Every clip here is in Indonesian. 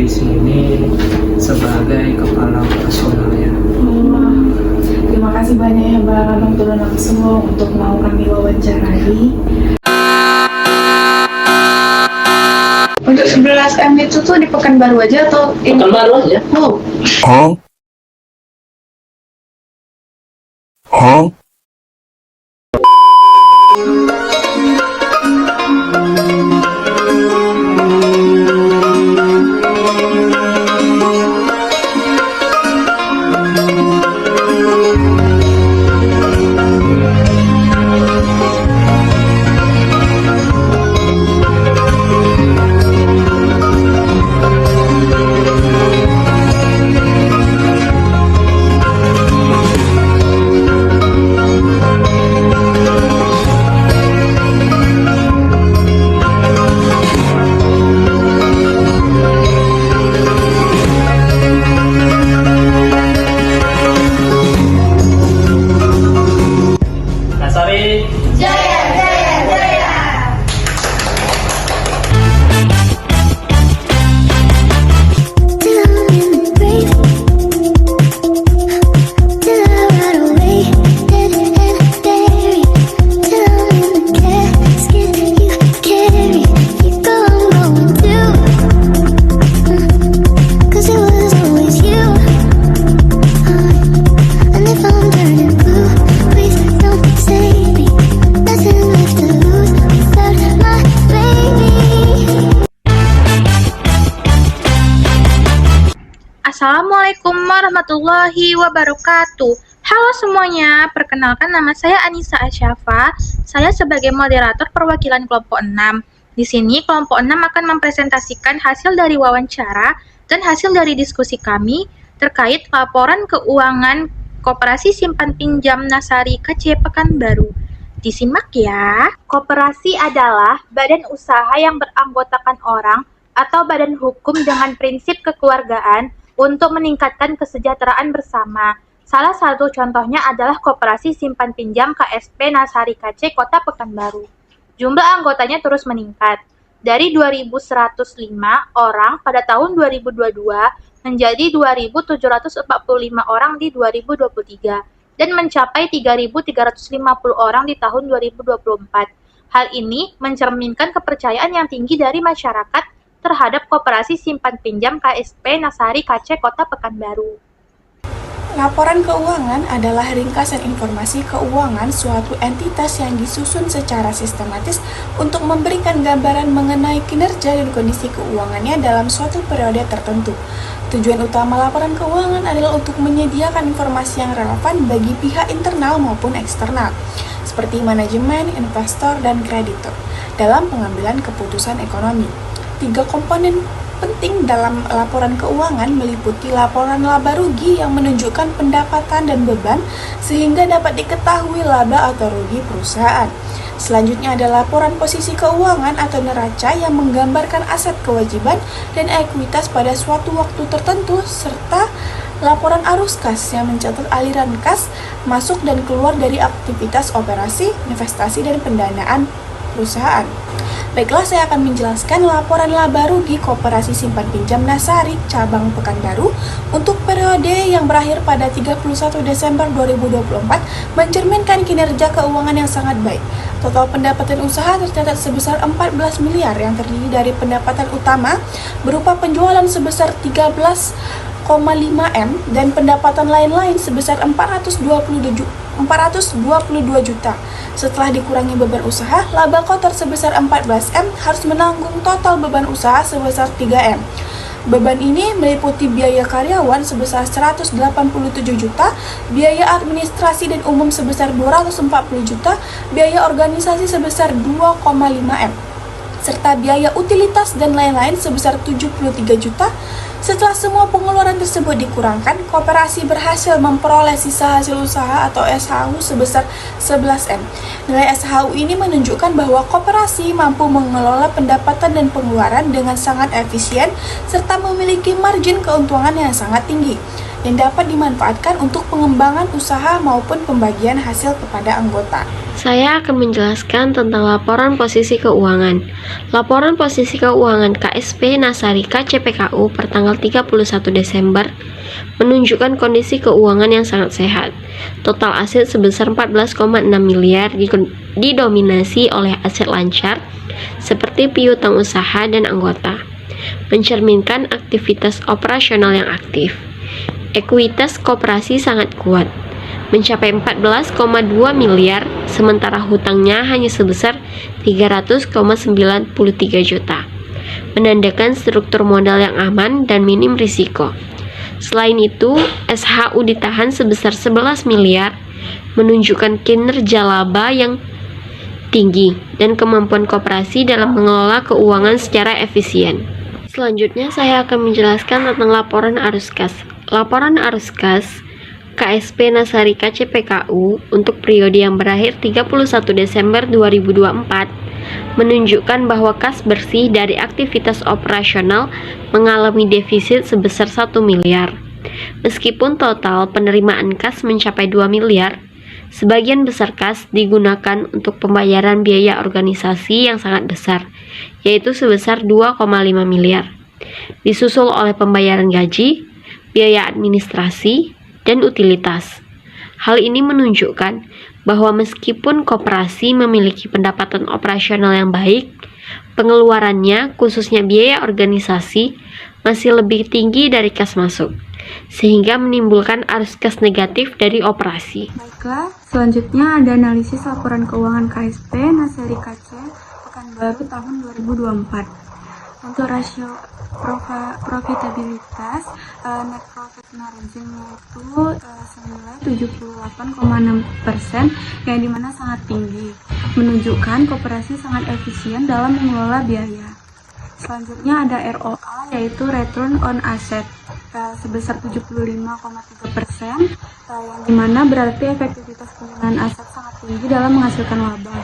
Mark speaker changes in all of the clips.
Speaker 1: sini sebagai kepala personalnya.
Speaker 2: Wah, terima kasih banyak ya Bang Abang turun langsung untuk mau kami wawancarai. Untuk 11M itu tuh di Pekanbaru aja atau
Speaker 3: Pekanbaru aja.
Speaker 2: Oh,
Speaker 4: Huh? Huh?
Speaker 3: Nasari.
Speaker 5: Assalamualaikum warahmatullahi wabarakatuh. Halo semuanya, perkenalkan nama saya Anissa Asyafa. Saya sebagai moderator perwakilan kelompok 6. Di sini kelompok 6 akan mempresentasikan hasil dari wawancara dan hasil dari diskusi kami terkait laporan keuangan Koperasi Simpan Pinjam Nasari KC Pekanbaru. Disimak ya. Koperasi adalah badan usaha yang beranggotakan orang atau badan hukum dengan prinsip kekeluargaan untuk meningkatkan kesejahteraan bersama. Salah satu contohnya adalah Koperasi Simpan Pinjam KSP Nasari KC Kota Pekanbaru. Jumlah anggotanya terus meningkat. Dari 2.105 orang pada tahun 2022 menjadi 2.745 orang di 2023 dan mencapai 3.350 orang di tahun 2024. Hal ini mencerminkan kepercayaan yang tinggi dari masyarakat terhadap Koperasi Simpan Pinjam KSP Nasari KC Kota Pekanbaru.
Speaker 2: laporan keuangan adalah ringkasan informasi keuangan suatu entitas yang disusun secara sistematis untuk memberikan gambaran mengenai kinerja dan kondisi keuangannya dalam suatu periode tertentu. Tujuan utama laporan keuangan adalah untuk menyediakan informasi yang relevan bagi pihak internal maupun eksternal, seperti manajemen, investor, dan kreditur, dalam pengambilan keputusan ekonomi. 3 komponen penting dalam laporan keuangan meliputi laporan laba rugi yang menunjukkan pendapatan dan beban sehingga dapat diketahui laba atau rugi perusahaan. Selanjutnya ada laporan posisi keuangan atau neraca yang menggambarkan aset kewajiban dan ekuitas pada suatu waktu tertentu, serta laporan arus kas yang mencatat aliran kas masuk dan keluar dari aktivitas operasi, investasi, dan pendanaan perusahaan. Baiklah, saya akan menjelaskan laporan laba rugi Koperasi Simpan Pinjam Nasari Cabang Pekanbaru untuk periode yang berakhir pada 31 Desember 2024 mencerminkan kinerja keuangan yang sangat baik. Total pendapatan usaha tercatat sebesar 14 miliar yang terdiri dari pendapatan utama berupa penjualan sebesar 13,5 M dan pendapatan lain-lain sebesar 422 juta. Setelah dikurangi beban usaha, laba kotor sebesar 14 M harus menanggung total beban usaha sebesar 3 M. Beban ini meliputi biaya karyawan sebesar 187 juta, biaya administrasi dan umum sebesar 240 juta, biaya organisasi sebesar 2,5 M, serta biaya utilitas dan lain-lain sebesar 73 juta. Setelah semua pengeluaran tersebut dikurangkan, koperasi berhasil memperoleh sisa hasil usaha atau SHU sebesar 11 M. Nilai SHU ini menunjukkan bahwa koperasi mampu mengelola pendapatan dan pengeluaran dengan sangat efisien serta memiliki margin keuntungan yang sangat tinggi. yang dapat dimanfaatkan untuk pengembangan usaha maupun pembagian hasil kepada anggota.
Speaker 3: Saya akan menjelaskan tentang laporan posisi keuangan. Laporan posisi keuangan KSP Nasarika CPKU per tanggal 31 Desember menunjukkan kondisi keuangan yang sangat sehat. Total aset sebesar 14,6 miliar didominasi oleh aset lancar seperti piutang usaha dan anggota, mencerminkan aktivitas operasional yang aktif. Ekuitas koperasi sangat kuat, mencapai 14,2 miliar, sementara hutangnya hanya sebesar 300,93 juta, menandakan struktur modal yang aman dan minim risiko. Selain itu, SHU ditahan sebesar 11 miliar, menunjukkan kinerja laba yang tinggi dan kemampuan koperasi dalam mengelola keuangan secara efisien. Selanjutnya, saya akan menjelaskan tentang laporan arus kas. Laporan arus kas KSP Nasarika CPKU untuk periode yang berakhir 31 Desember 2024 menunjukkan bahwa kas bersih dari aktivitas operasional mengalami defisit sebesar 1 miliar. Meskipun total penerimaan kas mencapai 2 miliar, sebagian besar kas digunakan untuk pembayaran biaya organisasi yang sangat besar, yaitu sebesar 2,5 miliar. Disusul oleh pembayaran gaji, biaya administrasi, dan utilitas. Hal ini menunjukkan bahwa meskipun koperasi memiliki pendapatan operasional yang baik, pengeluarannya, khususnya biaya organisasi, masih lebih tinggi dari kas masuk, sehingga menimbulkan arus kas negatif dari operasi.
Speaker 2: Baiklah, selanjutnya ada analisis laporan keuangan KSP Nasarika C Pekanbaru tahun 2024. Untuk rasio profitabilitas, net profit margin itu senilai 78,6%, yang dimana sangat tinggi, menunjukkan koperasi sangat efisien dalam mengelola biaya. Selanjutnya ada ROA, yaitu Return on Asset, sebesar 75,3%, yang dimana berarti efektivitas penggunaan aset sangat tinggi dalam menghasilkan laba.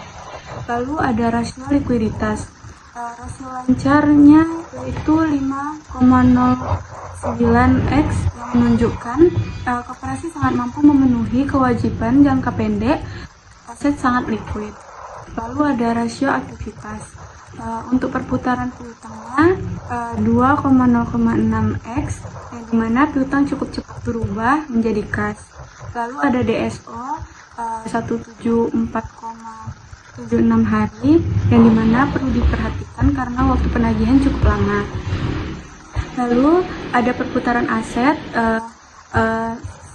Speaker 2: Lalu ada rasio likuiditas. Rasio lancarnya yaitu 5,09x, yang menunjukkan koperasi sangat mampu memenuhi kewajiban jangka pendek, aset sangat likuid. Lalu ada rasio aktivitas. Untuk perputaran piutangnya 2,06x, yang dimana piutang cukup cepat berubah menjadi kas. Lalu ada DSO 174,76 hari, yang dimana perlu diperhatikan karena waktu penagihan cukup lama. Lalu ada perputaran aset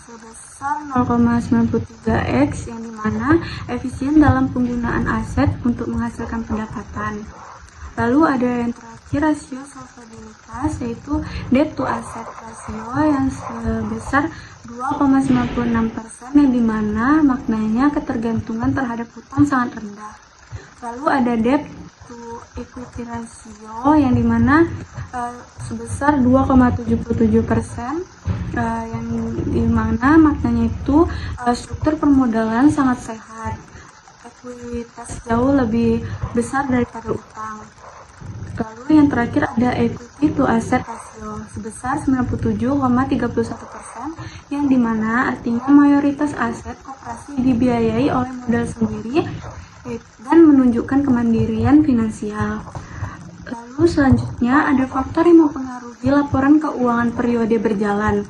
Speaker 2: sebesar 0,93x, yang dimana efisien dalam penggunaan aset untuk menghasilkan pendapatan. Lalu ada yang terakhir, rasio solvabilitas, yaitu debt to asset ratio yang sebesar 2,96%, yang dimana maknanya ketergantungan terhadap hutang sangat rendah. Lalu ada debt to equity ratio, yang dimana sebesar 2,77%, yang dimana maknanya itu struktur permodalan sangat sehat, ekuitas jauh lebih besar daripada utang. Lalu yang terakhir ada equity to asset ratio sebesar 97,31%, yang dimana artinya mayoritas aset koperasi dibiayai oleh modal sendiri dan menunjukkan kemandirian finansial. Lalu selanjutnya ada faktor yang mempengaruhi laporan keuangan periode berjalan.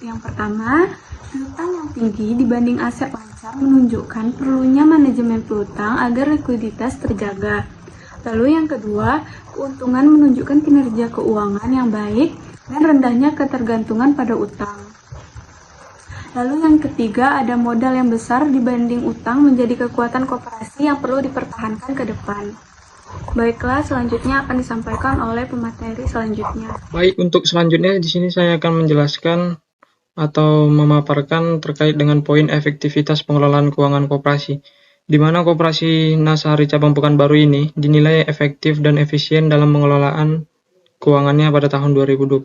Speaker 2: Yang pertama, piutang yang tinggi dibanding aset lancar menunjukkan perlunya manajemen piutang agar likuiditas terjaga. Lalu yang kedua, keuntungan menunjukkan kinerja keuangan yang baik dan rendahnya ketergantungan pada utang. Lalu yang ketiga, ada modal yang besar dibanding utang menjadi kekuatan koperasi yang perlu dipertahankan ke depan. Baiklah, selanjutnya akan disampaikan oleh pemateri selanjutnya.
Speaker 1: Baik, untuk selanjutnya di sini saya akan menjelaskan atau memaparkan terkait dengan poin efektivitas pengelolaan keuangan koperasi, di mana Koperasi Nasari Cabang Pekanbaru ini dinilai efektif dan efisien dalam pengelolaan keuangannya pada tahun 2024.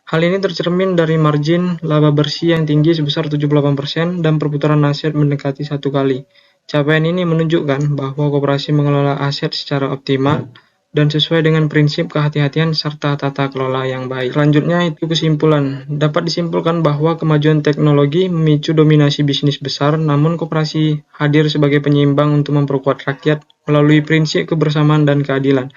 Speaker 1: Hal ini tercermin dari margin laba bersih yang tinggi sebesar 78% dan perputaran aset mendekati 1 kali. Capaian ini menunjukkan bahwa koperasi mengelola aset secara optimal dan sesuai dengan prinsip kehati-hatian serta tata kelola yang baik. Selanjutnya itu kesimpulan. Dapat disimpulkan bahwa kemajuan teknologi memicu dominasi bisnis besar, namun koperasi hadir sebagai penyeimbang untuk memperkuat rakyat melalui prinsip kebersamaan dan keadilan.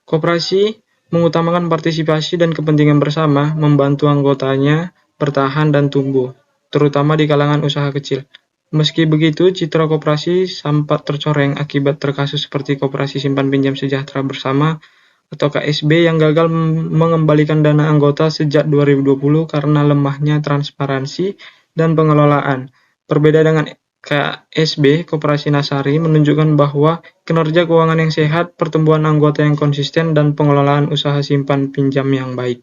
Speaker 1: Koperasi mengutamakan partisipasi dan kepentingan bersama, membantu anggotanya bertahan dan tumbuh, terutama di kalangan usaha kecil. Meski begitu, citra koperasi sempat tercoreng akibat terkasus seperti Koperasi Simpan Pinjam Sejahtera Bersama atau KSB yang gagal mengembalikan dana anggota sejak 2020 karena lemahnya transparansi dan pengelolaan. Berbeda dengan KSB, Koperasi Nasari menunjukkan bahwa kinerja keuangan yang sehat, pertumbuhan anggota yang konsisten, dan pengelolaan usaha simpan pinjam yang baik.